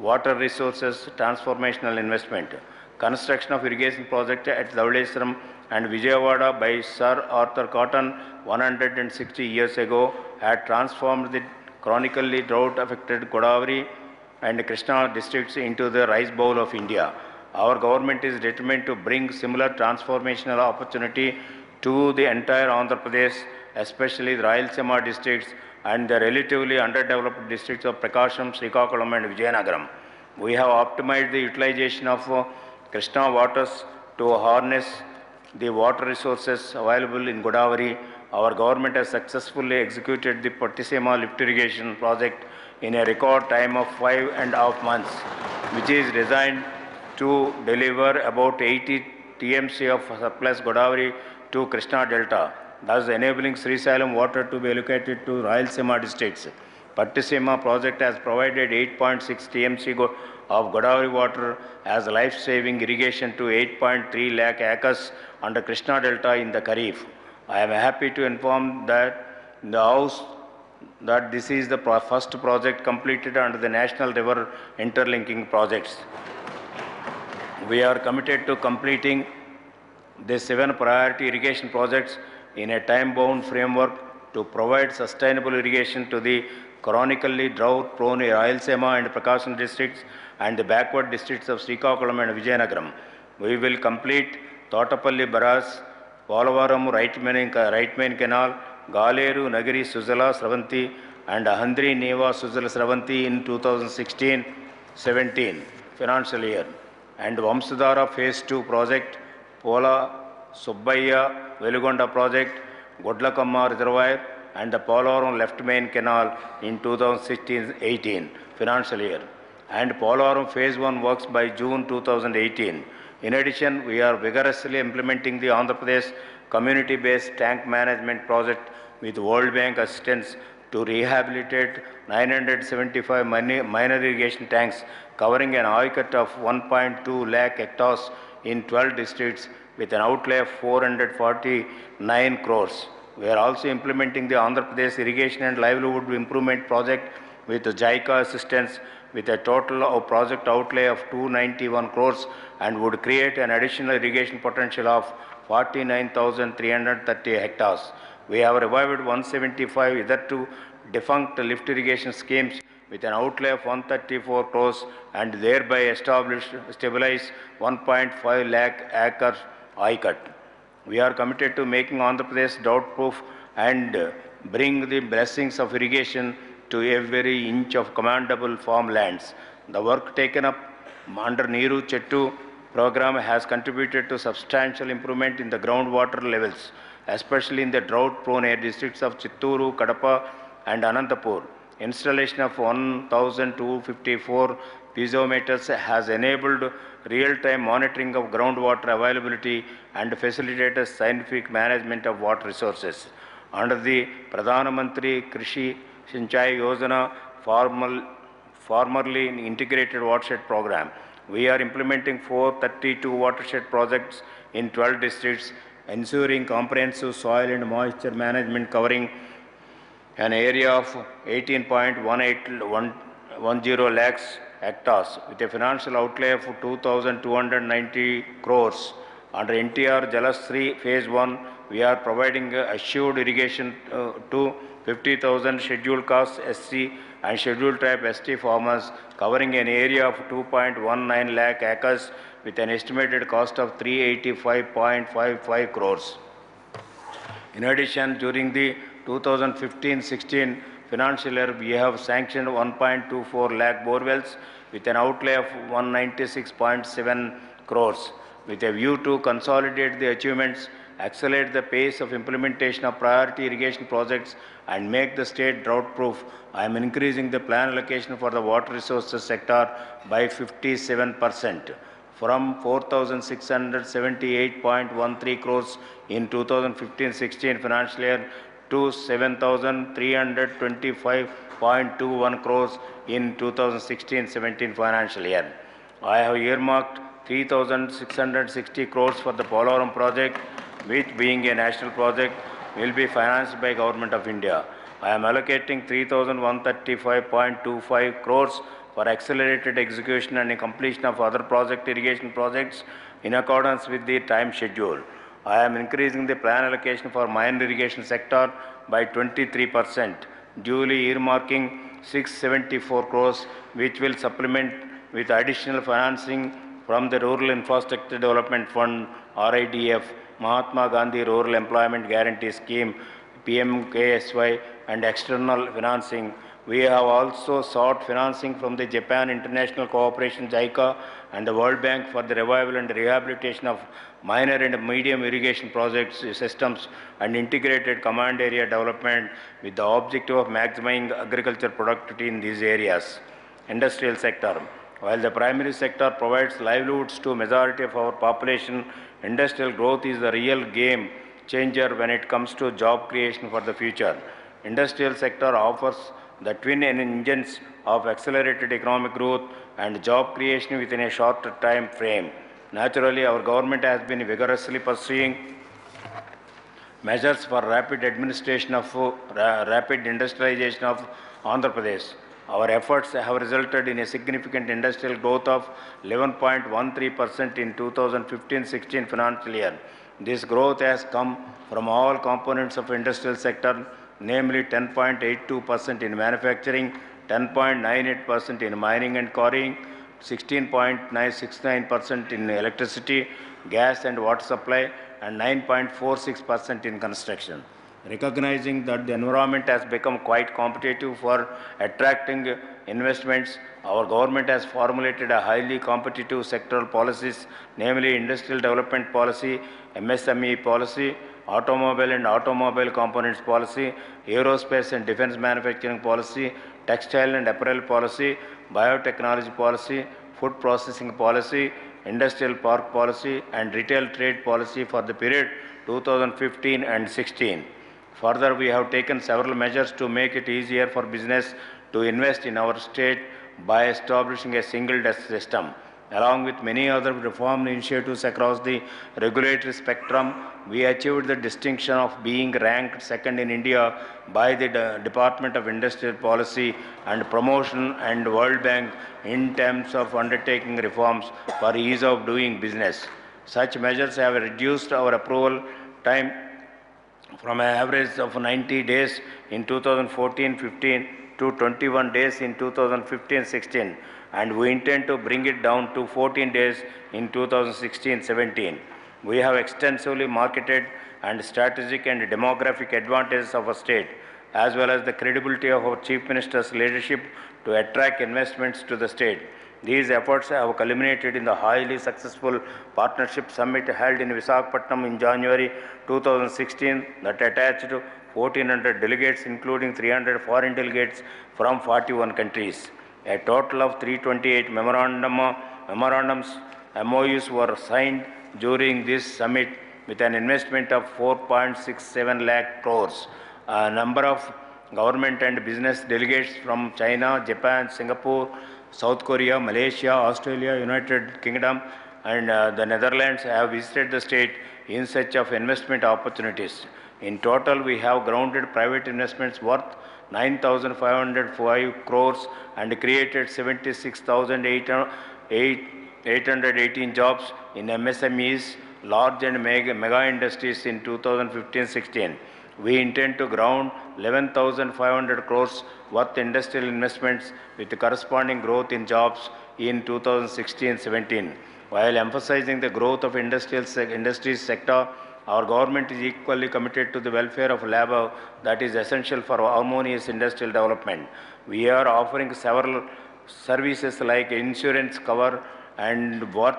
water resources transformational investment. Construction of irrigation project at Dhauleswaram and Vijayawada by Sir Arthur Cotton 160 years ago had transformed the chronically drought-affected Godavari and Krishna districts into the rice bowl of India. Our government is determined to bring similar transformational opportunity to the entire Andhra Pradesh, especially the Rayalaseema districts and the relatively underdeveloped districts of Prakasham, Srikakulam and Vijayanagaram. We have optimized the utilization of Krishna waters to harness the water resources available in Godavari. Our government has successfully executed the Pattisema lift irrigation project in a record time of 5.5 months, which is designed to deliver about 80 TMC of surplus Godavari to Krishna Delta, thus enabling Srisailam water to be allocated to Rayalaseema districts. Pattisema project has provided 8.6 TMC of Godavari water as life-saving irrigation to 8.3 lakh acres under Krishna Delta in the Kharif. I am happy to inform that in the House that this is the first project completed under the National River Interlinking Projects. We are committed to completing the 7 priority irrigation projects in a time-bound framework to provide sustainable irrigation to the chronically drought-prone Rayalaseema and Prakasham districts and the backward districts of Srikakulam and Vijayanagaram. We will complete Totapalli Barrage, Polavaram right main canal, Galeru Nagari Suzala Sravanti and Handri Neva Suzala Sravanti in 2016-17 financial year, and Vamsadhara Phase 2 project, Pola Subbaya Velugonda project, Godlakamma Reservoir and the Polavaram left main canal in 2016-18 financial year, and Polavaram Phase 1 works by June 2018. In addition, we are vigorously implementing the Andhra Pradesh community-based tank management project with World Bank assistance to rehabilitate 975 minor irrigation tanks covering an area of 1.2 lakh hectares in 12 districts with an outlay of 449 crores. We are also implementing the Andhra Pradesh Irrigation and Livelihood Improvement Project with JICA assistance with a total of project outlay of 291 crores and would create an additional irrigation potential of 49,330 hectares. We have revived 175 hitherto defunct lift irrigation schemes with an outlay of 134 crores and thereby stabilize 1.5 lakh acres ICUT. We are committed to making Andhra Pradesh drought-proof and bring the blessings of irrigation to every inch of commandable farmlands. The work taken up under Neeru Chettu program has contributed to substantial improvement in the groundwater levels, especially in the drought-prone districts of Chitturu, Kadapa and Anantapur. Installation of 1,254 piezometers has enabled real-time monitoring of groundwater availability and facilitated scientific management of water resources. Under the Pradhana Mantri Krishi Sinchai Yojana, formerly Integrated Watershed Program, we are implementing 432 watershed projects in 12 districts, ensuring comprehensive soil and moisture management covering an area of 18.1810 lakhs hectares with a financial outlay of 2,290 crores. Under NTR Jalasri Phase 1, we are providing assured irrigation to 50,000 scheduled caste SC and scheduled tribe ST farmers covering an area of 2.19 lakh acres with an estimated cost of 385.55 crores. In addition, during the 2015-16 financial year, we have sanctioned 1.24 lakh borewells with an outlay of 196.7 crores. With a view to consolidate the achievements, accelerate the pace of implementation of priority irrigation projects and make the state drought-proof, I am increasing the plan allocation for the water resources sector by 57%. From 4,678.13 crores in 2015-16 financial year to 7,325.21 crores in 2016-17 financial year. I have earmarked 3,660 crores for the Polavaram project, which being a national project will be financed by Government of India. I am allocating 3,135.25 crores for accelerated execution and completion of other irrigation projects in accordance with the time schedule. I am increasing the plan allocation for minor irrigation sector by 23%, duly earmarking 674 crores, which will supplement with additional financing from the Rural Infrastructure Development Fund (RIDF), Mahatma Gandhi Rural Employment Guarantee Scheme (PMKSY), and external financing. We have also sought financing from the Japan International Cooperation (JICA) and the World Bank for the revival and rehabilitation of minor and medium irrigation projects, systems, and integrated command area development with the objective of maximizing agriculture productivity in these areas. Industrial sector. While the primary sector provides livelihoods to majority of our population, industrial growth is the real game changer when it comes to job creation for the future. Industrial sector offers the twin engines of accelerated economic growth and job creation within a shorter time frame. Naturally, our government has been vigorously pursuing measures for rapid industrialization of Andhra Pradesh. Our efforts have resulted in a significant industrial growth of 11.13% in 2015-16 financial year. This growth has come from all components of industrial sector, namely 10.82% in manufacturing, 10.98% in mining and quarrying, 16.969% in electricity, gas and water supply, and 9.46% in construction. Recognizing that the environment has become quite competitive for attracting investments, our government has formulated a highly competitive sectoral policies, namely Industrial Development Policy, MSME Policy, Automobile and Automobile Components Policy, Aerospace and Defense Manufacturing Policy, Textile and Apparel Policy, Biotechnology Policy, Food Processing Policy, Industrial Park Policy, and Retail Trade Policy for the period 2015 and 16. Further, we have taken several measures to make it easier for business to invest in our state by establishing a single desk system. Along with many other reform initiatives across the regulatory spectrum, we achieved the distinction of being ranked second in India by the Department of Industrial Policy and Promotion and World Bank in terms of undertaking reforms for ease of doing business. Such measures have reduced our approval time from an average of 90 days in 2014-15 to 21 days in 2015-16, and we intend to bring it down to 14 days in 2016-17. We have extensively marketed and strategic and demographic advantages of our state, as well as the credibility of our Chief Minister's leadership to attract investments to the state. These efforts have culminated in the highly successful partnership summit held in Visakhapatnam in January 2016 that attached 1,400 delegates, including 300 foreign delegates from 41 countries. A total of 328 memorandums MOUs were signed during this summit with an investment of 4.67 lakh crores. A number of government and business delegates from China, Japan, Singapore, South Korea, Malaysia, Australia, United Kingdom, and the Netherlands have visited the state in search of investment opportunities. In total, we have grounded private investments worth 9,505 crores and created 76,818 jobs in MSMEs, large and mega industries in 2015-16. We intend to ground 11,500 crores worth industrial investments with the corresponding growth in jobs in 2016-17. While emphasizing the growth of industries sector, our government is equally committed to the welfare of labor that is essential for harmonious industrial development. We are offering several services like insurance cover and work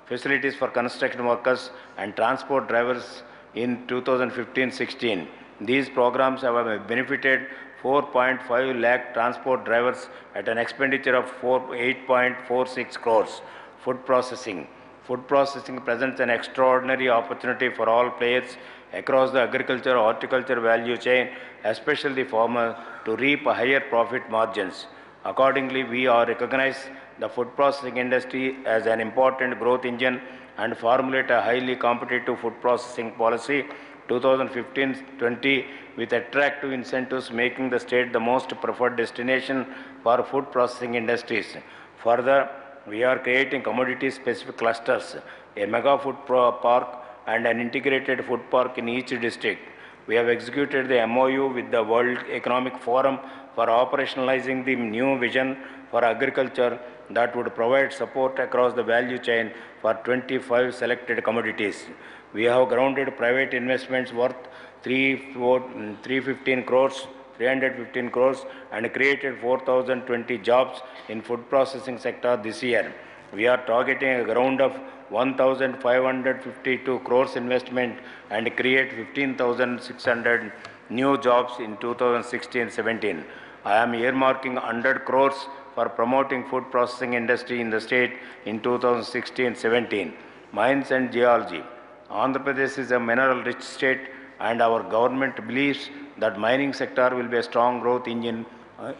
facilities for construction workers and transport drivers in 2015-16. These programs have benefited 4.5 lakh transport drivers at an expenditure of 8.46 crores. Food processing. Food processing presents an extraordinary opportunity for all players across the agriculture, horticulture value chain, especially the farmer, to reap higher profit margins. Accordingly, we recognize the food processing industry as an important growth engine and formulate a highly competitive food processing policy 2015-20 with attractive incentives, making the state the most preferred destination for food processing industries. Further, we are creating commodity-specific clusters, a mega food park and an integrated food park in each district. We have executed the MOU with the World Economic Forum for operationalizing the new vision for agriculture that would provide support across the value chain for 25 selected commodities. We have grounded private investments worth 315 crores 315 crores and created 4,020 jobs in food processing sector this year. We are targeting a ground of 1,552 crores investment and create 15,600 new jobs in 2016-17. I am earmarking 100 crores for promoting food processing industry in the state in 2016-17. Mines and geology. Andhra Pradesh is a mineral-rich state, and our government believes that mining sector will be a strong growth engine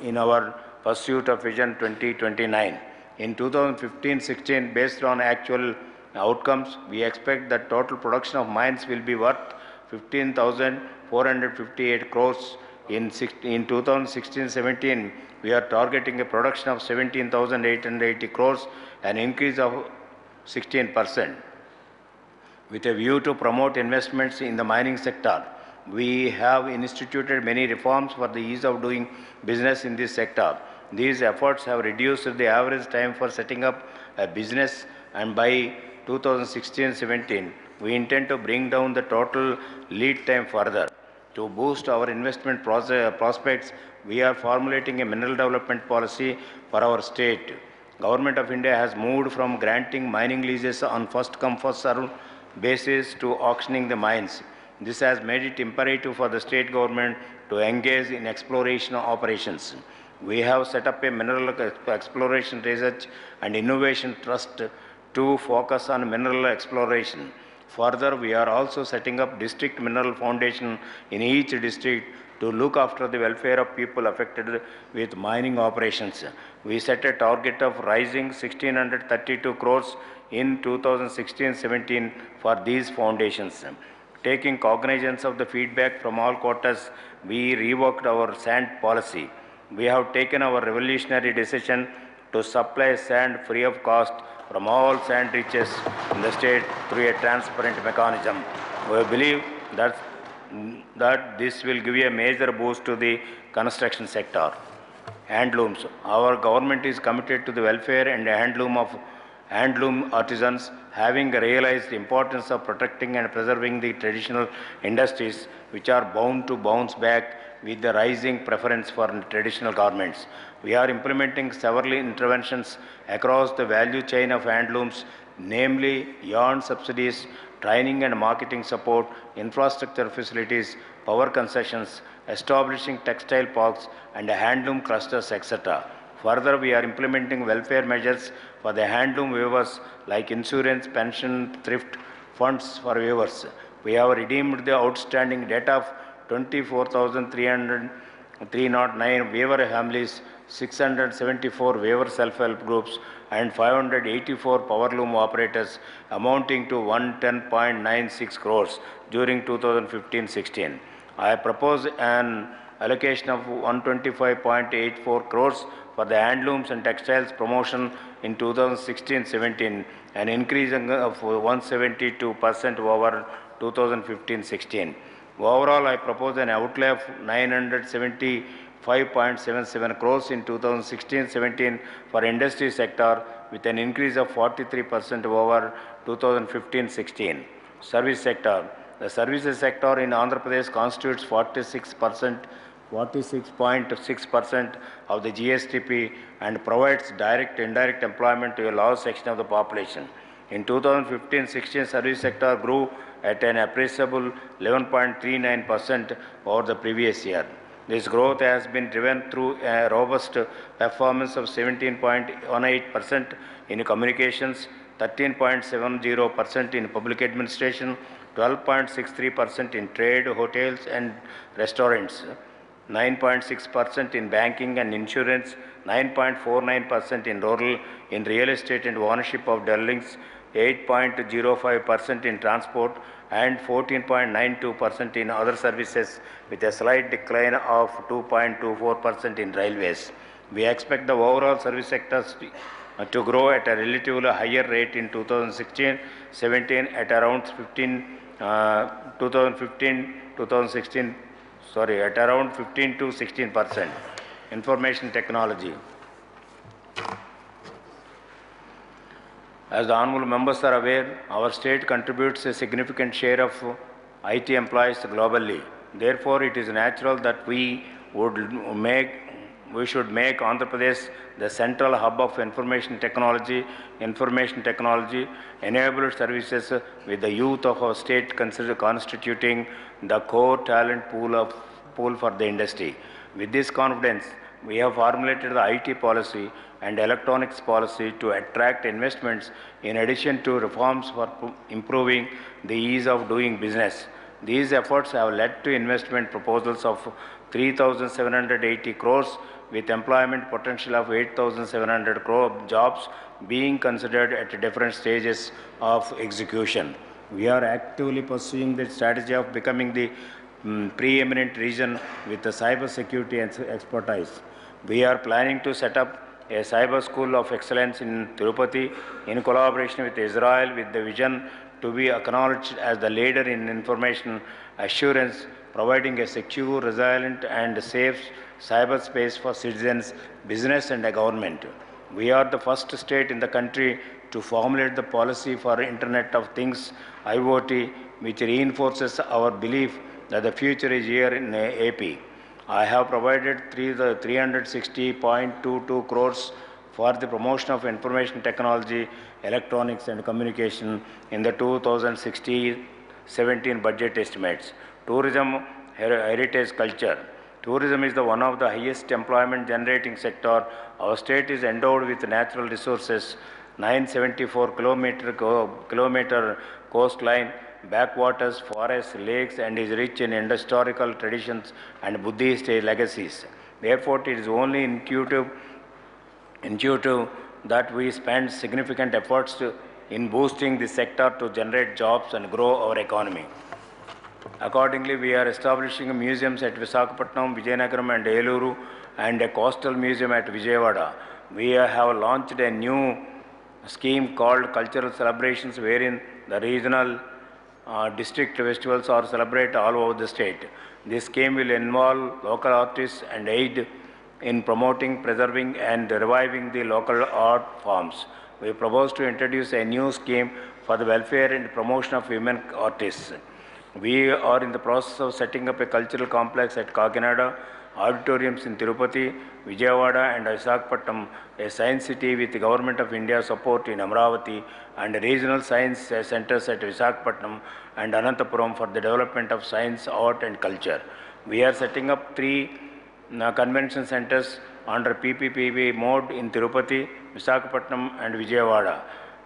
in our pursuit of Vision 2029. In 2015-16, based on actual outcomes, we expect that total production of mines will be worth 15,458 crores. In 2016-17, we are targeting a production of 17,880 crores, an increase of 16%. With a view to promote investments in the mining sector, we have instituted many reforms for the ease of doing business in this sector. These efforts have reduced the average time for setting up a business, and by 2016-17, we intend to bring down the total lead time further. To boost our investment prospects, we are formulating a mineral development policy for our state. Government of India has moved from granting mining leases on first-come, first-served basis to auctioning the mines. This has made it imperative for the state government to engage in exploration operations. We have set up a mineral exploration research and innovation trust to focus on mineral exploration. Further, we are also setting up district mineral foundation in each district to look after the welfare of people affected with mining operations. We set a target of raising 1,632 crores in 2016-17 for these foundations. Taking cognizance of the feedback from all quarters, we reworked our sand policy. We have taken our revolutionary decision to supply sand free of cost from all sand reaches in the state through a transparent mechanism. We believe that this will give a major boost to the construction sector. Handlooms. Our government is committed to the welfare and handloom artisans, having realized the importance of protecting and preserving the traditional industries, which are bound to bounce back with the rising preference for traditional garments. We are implementing several interventions across the value chain of handlooms, namely yarn subsidies, training and marketing support, infrastructure facilities, power concessions, establishing textile parks and handloom clusters, etc. Further, we are implementing welfare measures for the handloom weavers like insurance, pension, thrift funds for weavers. We have redeemed the outstanding debt of 24,309 weaver families, 674 weaver self-help groups and 584 powerloom operators, amounting to 110.96 crores during 2015-16. I propose an allocation of 125.84 crores for the handlooms and textiles promotion in 2016-17, an increase of 172% over 2015-16. Overall, I propose an outlay of 975.77 crores in 2016-17 for industry sector, with an increase of 43% over 2015-16. Service sector. The services sector in Andhra Pradesh constitutes 46.6% of the GSTP and provides direct and indirect employment to a large section of the population. In 2015-16, service sector grew at an appreciable 11.39% over the previous year. This growth has been driven through a robust performance of 17.18% in communications, 13.70% in public administration, 12.63% in trade, hotels and restaurants, 9.6% in banking and insurance, 9.49% in rural, in real estate and ownership of dwellings, 8.05% in transport and 14.92% in other services, with a slight decline of 2.24% in railways. We expect the overall service sectors to grow at a relatively higher rate in 2016-17 at around 2015-2016, at around 15 to 16%. Information technology. As the honorable members are aware, our state contributes a significant share of IT employees globally. Therefore, it is natural that we should make Andhra Pradesh the central hub of information technology enabled services, with the youth of our state constituting the core talent pool for the industry. With this confidence, we have formulated the IT policy and electronics policy to attract investments in addition to reforms for improving the ease of doing business. These efforts have led to investment proposals of 3,780 crores with employment potential of 8,700 crore jobs being considered at different stages of execution. We are actively pursuing the strategy of becoming the preeminent region with the cyber security and expertise. We are planning to set up a cyber school of excellence in Tirupati in collaboration with Israel, with the vision to be acknowledged as the leader in information assurance, providing a secure, resilient and safe cyberspace for citizens, business and government. We are the first state in the country to formulate the policy for Internet of Things IoT, which reinforces our belief that the future is here in AP. I have provided 360.22 crores for the promotion of information technology, electronics and communication in the 2016-17 budget estimates. Tourism, heritage culture. Tourism is one of the highest employment generating sector. Our state is endowed with natural resources, 974 kilometer coastline, backwaters, forests, lakes, and is rich in historical traditions and Buddhist legacies. Therefore, it is only intuitive that we spend significant efforts in boosting the sector to generate jobs and grow our economy. Accordingly, we are establishing museums at Visakhapatnam, Vijayanagaram and Eluru and a coastal museum at Vijayawada. We have launched a new scheme called Cultural Celebrations, wherein the regional district festivals are celebrated all over the state. This scheme will involve local artists and aid in promoting, preserving and reviving the local art forms. We propose to introduce a new scheme for the welfare and promotion of women artists. We are in the process of setting up a cultural complex at Kakinada, auditoriums in Tirupati, Vijayawada and Visakhapatnam, a science city with the Government of India support in Amravati, and regional science centers at Visakhapatnam and Anantapuram for the development of science, art and culture. We are setting up 3 convention centers under PPP mode in Tirupati, Visakhapatnam and Vijayawada.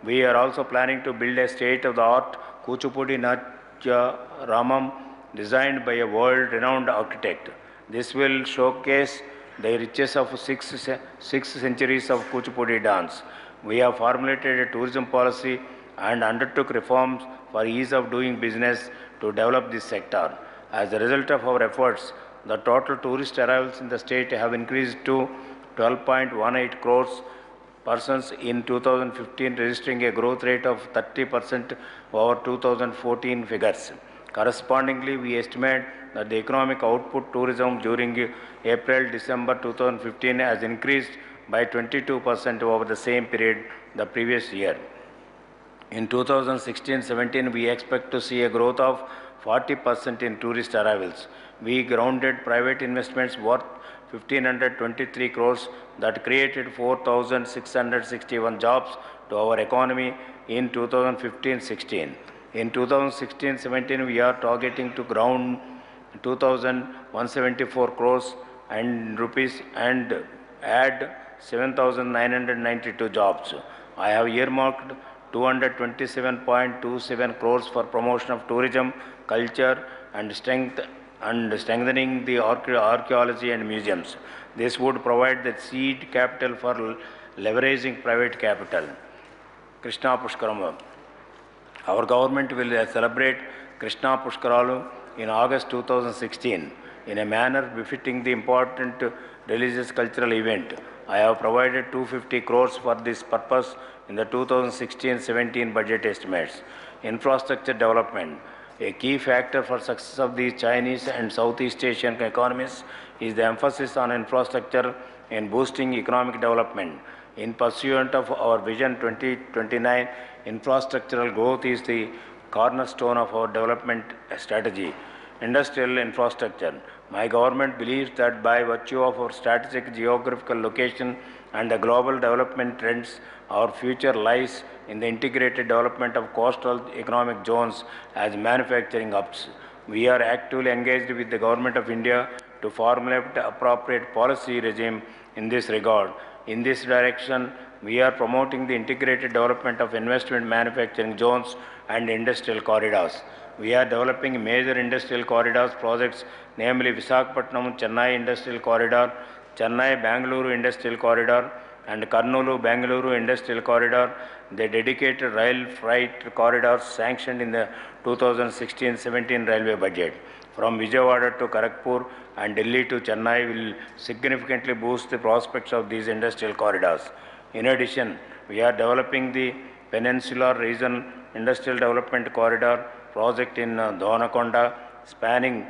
We are also planning to build a state-of-the-art Kuchipudi Natya Ramam designed by a world-renowned architect. This will showcase the riches of six centuries of Kuchipudi dance. We have formulated a tourism policy and undertook reforms for ease of doing business to develop this sector. As a result of our efforts, the total tourist arrivals in the state have increased to 12.18 crores persons in 2015, registering a growth rate of 30% over 2014 figures. Correspondingly, we estimate that the economic output tourism during April-December 2015 has increased by 22% over the same period the previous year. In 2016-17, we expect to see a growth of 40% in tourist arrivals. We grounded private investments worth 1,523 crores that created 4,661 jobs to our economy in 2015-16. In 2016-17, we are targeting to ground 2,174 crores and rupees and add 7,992 jobs. I have earmarked 227.27 crores for promotion of tourism, culture and strengthening the archaeology and museums. This would provide the seed capital for leveraging private capital. Krishna Pushkaram. Our government will celebrate Krishna Pushkaralu in August 2016 in a manner befitting the important religious cultural event. I have provided 250 crores for this purpose in the 2016-17 budget estimates. Infrastructure development. A key factor for success of the Chinese and Southeast Asian economies is the emphasis on infrastructure in boosting economic development. In pursuit of our Vision 2029, infrastructural growth is the cornerstone of our development strategy. Industrial infrastructure. My government believes that by virtue of our strategic geographical location and the global development trends, our future lies in the integrated development of coastal economic zones as manufacturing hubs. We are actively engaged with the Government of India to formulate appropriate policy regime in this regard. In this direction, we are promoting the integrated development of investment manufacturing zones and industrial corridors. We are developing major industrial corridors projects, namely Visakhapatnam Chennai Industrial Corridor, Chennai Bangalore Industrial Corridor, and Karnulu Bangalore Industrial Corridor. The dedicated rail freight corridors sanctioned in the 2016-17 railway budget from Vijayawada to Kharagpur and Delhi to Chennai will significantly boost the prospects of these industrial corridors. In addition, we are developing the Peninsular Region Industrial Development Corridor project in Donakonda, spanning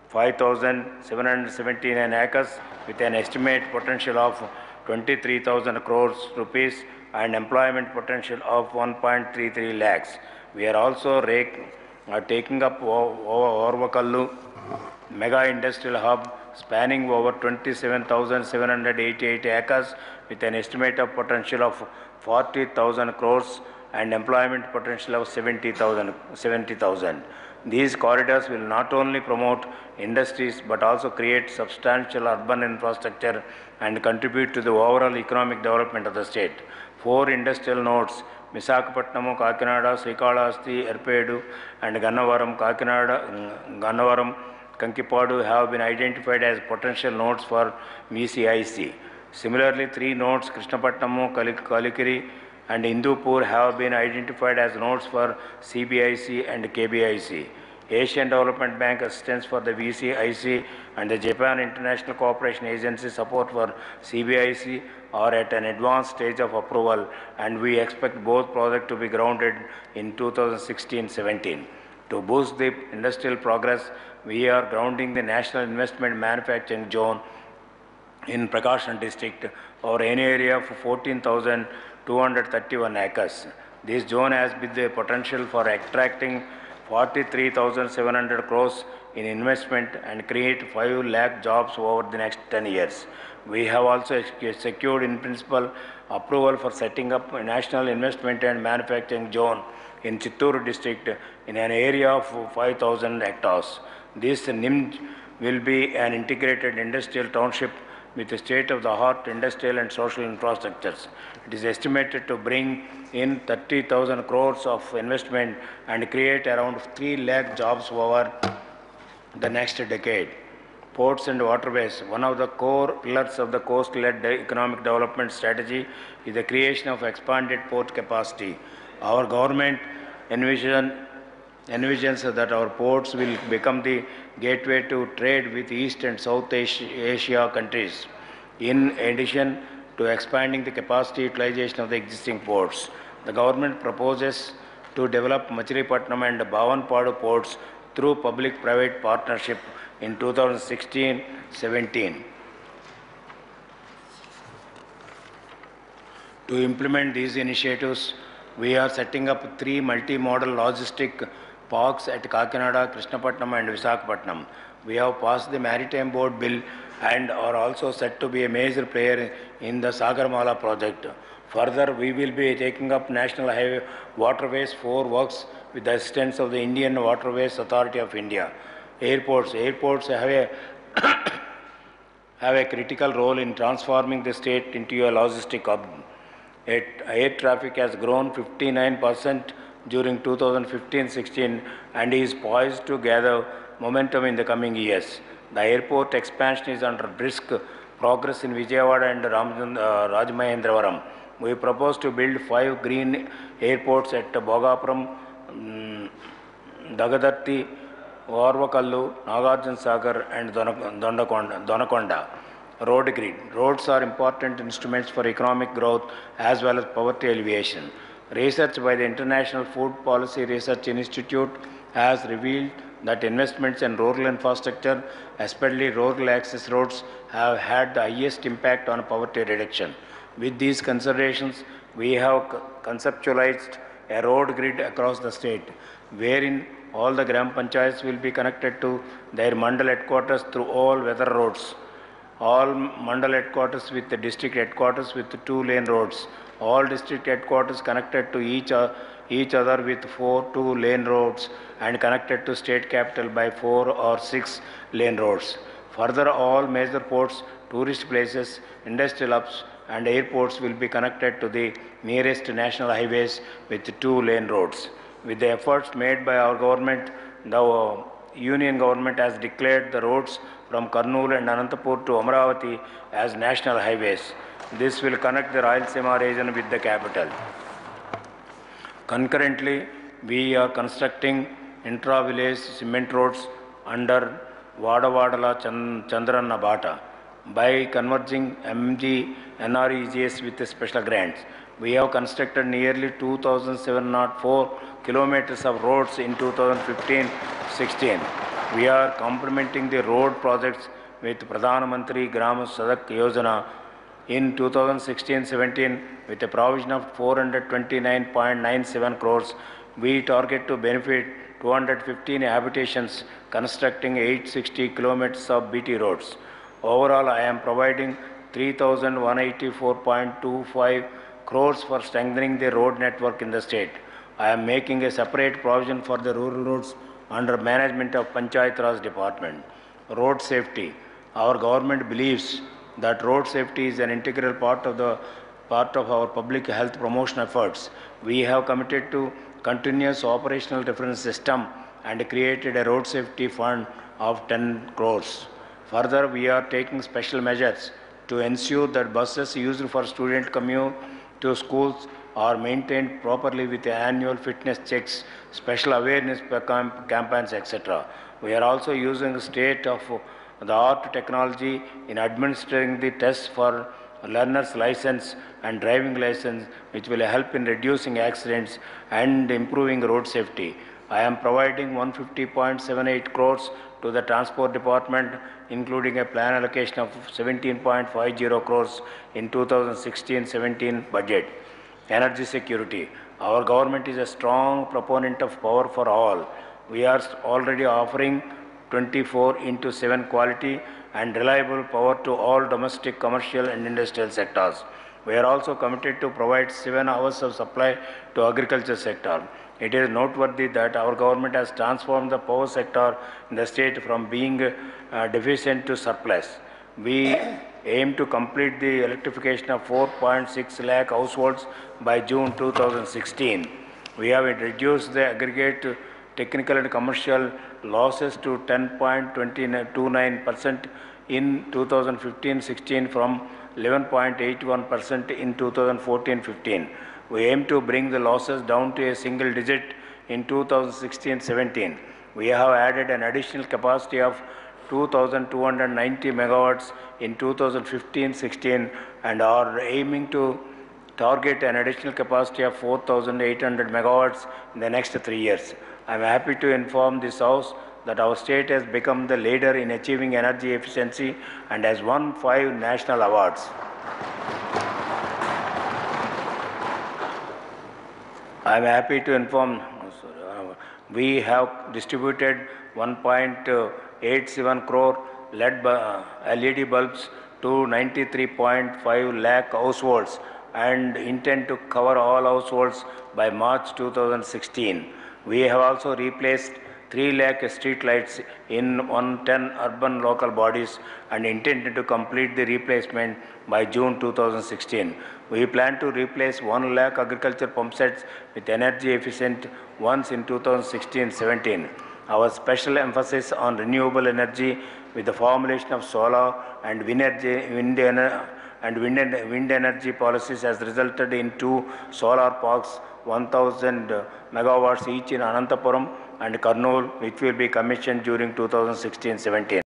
5,779 acres with an estimated potential of 23,000 crores rupees and employment potential of 1.33 lakhs. We are also taking up Orvakallu Mega Industrial Hub spanning over 27,788 acres with an estimated potential of 40,000 crores and employment potential of 70,000. These corridors will not only promote industries but also create substantial urban infrastructure and contribute to the overall economic development of the state. 4 industrial nodes, Visakhapatnam, Kakinada, Srikalahasti, Erpedu and Gannavaram, Gannavaram, Kankipadu have been identified as potential nodes for VCIC. Similarly, 3 nodes, Krishnapatnam, Kalikiri and Indupur have been identified as nodes for CBIC and KBIC. Asian Development Bank assistance for the VCIC and the Japan International Cooperation Agency support for CBIC are at an advanced stage of approval, and we expect both projects to be grounded in 2016-17. To boost the industrial progress, we are grounding the National Investment Manufacturing Zone in Prakasam district over an area of 14,231 acres. This zone has the potential for attracting 43,700 crores in investment and create 5 lakh jobs over the next 10 years. We have also secured in principle approval for setting up a National Investment and Manufacturing Zone in Chittoor district in an area of 5,000 hectares. This NIM will be an integrated industrial township with state-of-the-art industrial and social infrastructures. It is estimated to bring in 30,000 crores of investment and create around 3 lakh jobs over the next decade. Ports and waterways. One of the core pillars of the coast-led economic development strategy is the creation of expanded port capacity. Our government envisions that our ports will become the gateway to trade with East and South Asia countries. In addition to expanding the capacity utilization of the existing ports, the government proposes to develop Machilipatnam and Bhavanpadu ports through public-private partnership in 2016-17. To implement these initiatives, we are setting up 3 multi-modal logistic parks at Kakinada, Krishnapatnam and Visakhapatnam. We have passed the Maritime Board Bill and are also set to be a major player in the Sagarmala project. Further, we will be taking up National Highway Waterways 4 works with the assistance of the Indian Waterways Authority of India. Airports have a critical role in transforming the state into a logistic hub. Air traffic has grown 59% during 2015-16 and is poised to gather momentum in the coming years. The airport expansion is under brisk progress in Vijayawada and Rajamahendravaram. We propose to build 5 green airports at Bhogapuram, Dagadarthi, Orvakallu, Nagarjuna Sagar and Donakonda. Road grid. Roads are important instruments for economic growth as well as poverty alleviation. Research by the International Food Policy Research Institute has revealed that investments in rural infrastructure, especially rural access roads, have had the highest impact on poverty reduction. With these considerations, we have conceptualized a road grid across the state, wherein all the Gram Panchayats will be connected to their mandal headquarters through all weather roads. All mandal headquarters with the district headquarters with 2-lane roads. All district headquarters connected to each other with 4 2-lane roads and connected to state capital by 4 or 6-lane roads. Further, all major ports, tourist places, industrial hubs and airports will be connected to the nearest national highways with 2-lane roads. With the efforts made by our government, the Union government has declared the roads from Kurnool and Anantapur to Amravati as national highways. This will connect the Rayalaseema region with the capital. Concurrently, we are constructing intra-village cement roads under Vadavadala Chandranna Bata. By converging MG NREGS with special grants, we have constructed nearly 2,704 kilometers of roads in 2015-16. We are complementing the road projects with Pradhan Mantri Gram Sadak Yojana in 2016-17 with a provision of 429.97 crores. We target to benefit 215 habitations constructing 860 kilometers of BT roads. Overall, I am providing 3,184.25 crores for strengthening the road network in the state. I am making a separate provision for the rural roads under management of Panchayat Raj Department. Road safety. Our government believes that road safety is an integral part of our public health promotion efforts. We have committed to continuous operational reference system and created a road safety fund of 10 crores. Further, we are taking special measures to ensure that buses used for student commute to schools are maintained properly with annual fitness checks, special awareness campaigns, etc. We are also using state-of-the-art technology in administering the tests for learner's license and driving license, which will help in reducing accidents and improving road safety. I am providing 150.78 crores to the Transport Department, including a plan allocation of 17.50 crores in 2016-17 budget. Energy security. Our government is a strong proponent of power for all. We are already offering 24/7 quality and reliable power to all domestic, commercial and industrial sectors. We are also committed to provide 7 hours of supply to agriculture sector. It is noteworthy that our government has transformed the power sector in the state from being deficient to surplus. We aim to complete the electrification of 4.6 lakh households by June 2016. We have reduced the aggregate technical and commercial losses to 10.29% in 2015-16 from 11.81% in 2014-15. We aim to bring the losses down to a single digit in 2016-17. We have added an additional capacity of 2,290 megawatts in 2015-16 and are aiming to target an additional capacity of 4,800 megawatts in the next 3 years. I am happy to inform this House that our state has become the leader in achieving energy efficiency and has won 5 national awards. I am happy to inform we have distributed 1.87 crore LED bulbs to 93.5 lakh households and intend to cover all households by March 2016. We have also replaced 3 lakh street lights in 110 urban local bodies and intend to complete the replacement by June 2016. We plan to replace 1 lakh agriculture pump sets with energy efficient ones in 2016-17. Our special emphasis on renewable energy with the formulation of solar and wind energy policies has resulted in 2 solar parks, 1,000 megawatts each in Anantapuram and Kurnool, which will be commissioned during 2016-17.